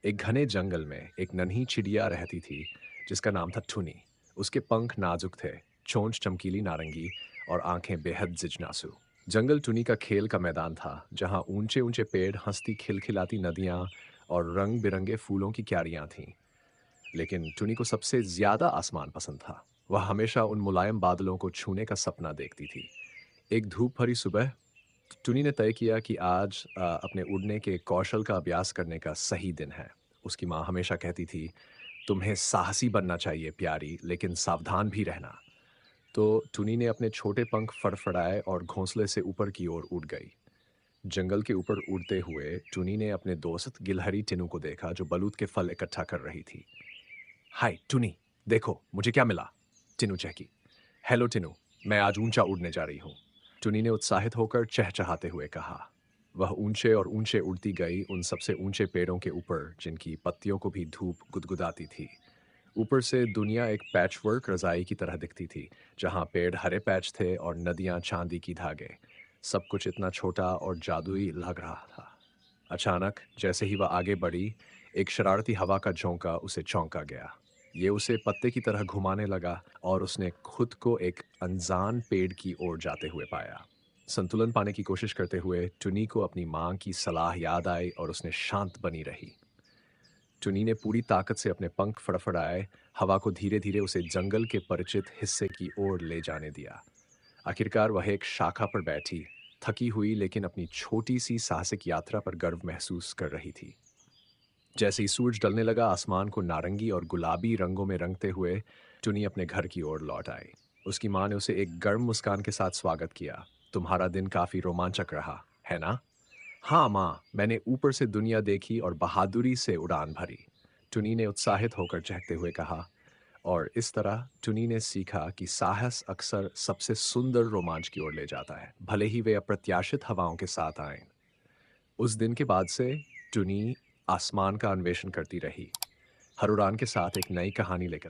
एक घने जंगल में एक नन्ही चिड़िया रहती थी जिसका नाम था टुनी। उसके पंख नाजुक थे, चोंच चमकीली नारंगी और आंखें बेहद जिज्ञासु। जंगल टुनी का खेल का मैदान था जहां ऊंचे ऊंचे पेड़, हंसती खिलखिलाती नदियां और रंग बिरंगे फूलों की क्यारियां थीं। लेकिन टुनी को सबसे ज्यादा आसमान पसंद था। वह हमेशा उन मुलायम बादलों को छूने का सपना देखती थी। एक धूप भरी सुबह टुनी ने तय किया कि आज अपने उड़ने के कौशल का अभ्यास करने का सही दिन है। उसकी माँ हमेशा कहती थी, तुम्हें साहसी बनना चाहिए प्यारी, लेकिन सावधान भी रहना। तो टुनी ने अपने छोटे पंख फड़फड़ाए और घोंसले से ऊपर की ओर उड़ गई। जंगल के ऊपर उड़ते हुए टुनी ने अपने दोस्त गिलहरी टिनू को देखा जो बलूत के फल इकट्ठा कर रही थी। हाय टुनी, देखो मुझे क्या मिला, टिनू चहकी। हेलो टिनू, मैं आज ऊंचा उड़ने जा रही हूँ, टुनी ने उत्साहित होकर चहचहाते हुए कहा। वह ऊंचे और ऊंचे उड़ती गई, उन सबसे ऊंचे पेड़ों के ऊपर जिनकी पत्तियों को भी धूप गुदगुदाती थी। ऊपर से दुनिया एक पैचवर्क रजाई की तरह दिखती थी, जहां पेड़ हरे पैच थे और नदियां चांदी की धागे। सब कुछ इतना छोटा और जादुई लग रहा था। अचानक जैसे ही वह आगे बढ़ी, एक शरारती हवा का झोंका उसे चौंका गया। ये उसे पत्ते की तरह घुमाने लगा और उसने खुद को एक अनजान पेड़ की ओर जाते हुए पाया। संतुलन पाने की कोशिश करते हुए टुनी को अपनी माँ की सलाह याद आई और उसने शांत बनी रही। टुनी ने पूरी ताकत से अपने पंख फड़फड़ाए, हवा को धीरे धीरे उसे जंगल के परिचित हिस्से की ओर ले जाने दिया। आखिरकार वह एक शाखा पर बैठी, थकी हुई लेकिन अपनी छोटी सी साहसिक यात्रा पर गर्व महसूस कर रही थी। जैसे ही सूरज ढलने लगा, आसमान को नारंगी और गुलाबी रंगों में रंगते हुए टुनी अपने घर की ओर लौट आई। उसकी माँ ने उसे एक गर्म मुस्कान के साथ स्वागत किया। तुम्हारा दिन काफी रोमांचक रहा, है ना? हाँ माँ, मैंने ऊपर से दुनिया देखी और बहादुरी से उड़ान भरी, टुनी ने उत्साहित होकर चहकते हुए कहा। और इस तरह टुनी ने सीखा कि साहस अक्सर सबसे सुंदर रोमांच की ओर ले जाता है, भले ही वे अप्रत्याशित हवाओं के साथ आए। उस दिन के बाद से टुनी आसमान का अन्वेषण करती रही, हर उड़ान के साथ एक नई कहानी लेकर